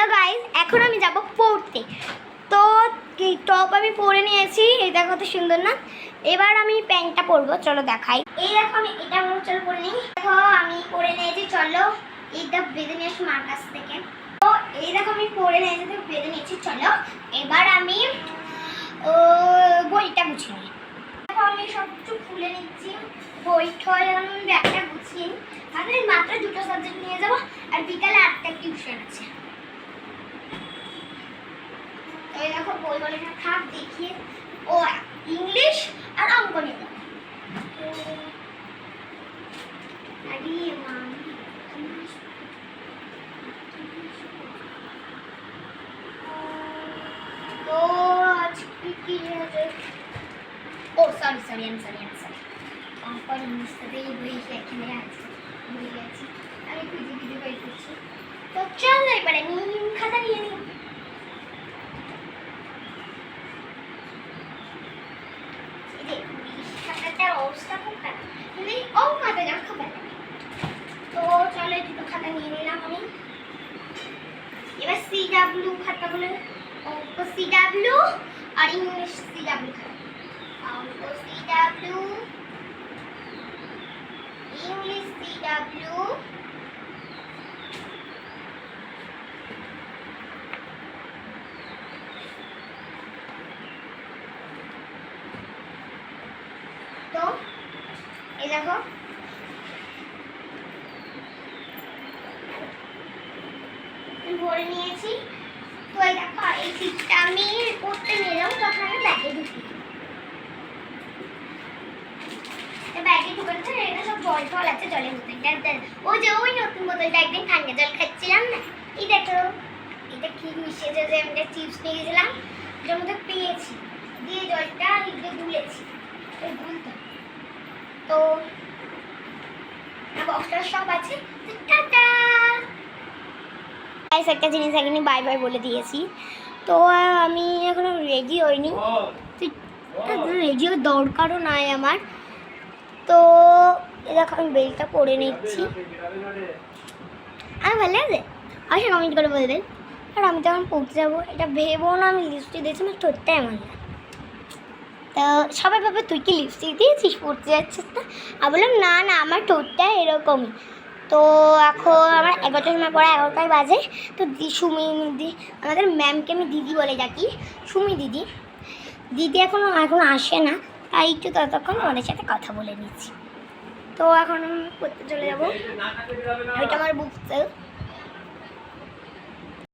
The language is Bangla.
হ্যালো গাইস, এখন আমি যাব পড়তে। তো টপ আমি পরে নিয়েছি, এটা কত সুন্দর না। এবার আমি প্যান্টটা পরবো, চলো দেখাই। এই দেখো আমি এটা চলো পরে নিই। দেখো আমি পরে নিয়েছি, চলো এটা বেঁধে নিয়ে আসি মার কাছ থেকে। তো এই দেখো আমি পরে নিয়েছি, তো বেঁধে নিয়েছি, চলো এবার আমি বইটা গুছিয়ে নিই। দেখো আমি সব কিছু খুলে নিচ্ছি, বইটা আমি ব্যাগটা গুছিয়ে নিই। আমি মাত্র 2টো সাবজেক্ট নিয়ে যাবো, আর বিকালে 8টা টিউশন আছে। এই দেখো বই বলে থাক দেখিয়ে, ও ইংলিশ আর অঙ্ক নিয়ে যাবো। তো আজকে কি আছে? ও সরি অঙ্ক ইংলিশটাতেই বই এখানে আছে, ভুলে গেছি। আমি খুঁজে বই করছি। তো চলো এবারে আমি খাতা নিয়ে নিই। খাতাটার অবস্থা খুব খারাপ, কিন্তু এই অঙ্কটা যা খাবার লাগে। তো চলো 2টো খাতা নিয়ে নিলাম আমি। এবার CW খাতাগুলো, অঙ্ক CW আর ইংলিশ CW খাতা। অঙ্ক CW, ইংলিশ CW, তো এই দেখো ভরে নিয়েছি। তো এই দেখো এই সিটটা আমি পড়তে নিয়ে যাবো, তখন আমি ব্যাগে ঢুকি। ব্যাগে ঢুকাতে এটা সব জল টল আছে, জলের বোতলটা ওই যে ওই নতুন বোতলটা একদিন ঠান্ডা জল খাচ্ছিলাম না, এই দেখো এটা কি মিশিয়েছে, যে আমি চিপস নিয়ে গেছিলাম, যার মধ্যে পেয়েছি দিয়ে জলটা গুলেছি, গুলতে। তো বক্সটা সব আছে। টাটা। একটা জিনিস এখানে বাই বাই বলে দিয়েছি। তো আমি এখনো রেডি হইনি, রেডি হওয়ার দরকারও নাই আমার। তো দেখো আমি বেলটা পরে নিচ্ছি। আমি ভালো আছে, আসে কমেন্ট করে বলে দেন। আর আমি যখন পড়তে যাবো, এটা ভেবো না আমি লিপস্টিক দিয়েছি, আমার ঠোঁটটাই এমন না। তো সবাই ভাবে তুই কি লিপস্টিক দিয়েছিস পড়তে যাচ্ছিস না? আমি বললাম না না, আমার ঠোঁটটা এরকমই। তো এখন আমার 11টার সময় পড়া, 11টায় বাজে। তো সুমি দিদি, আমাদের ম্যামকে আমি দিদি বলে ডাকি, সুমি দিদি। দিদি এখন আসে না, তাই একটু ততক্ষণ তোমাদের সাথে কথা বলে নিচ্ছি। তো এখন পড়তে চলে যাবো, ওইটা আমার বুক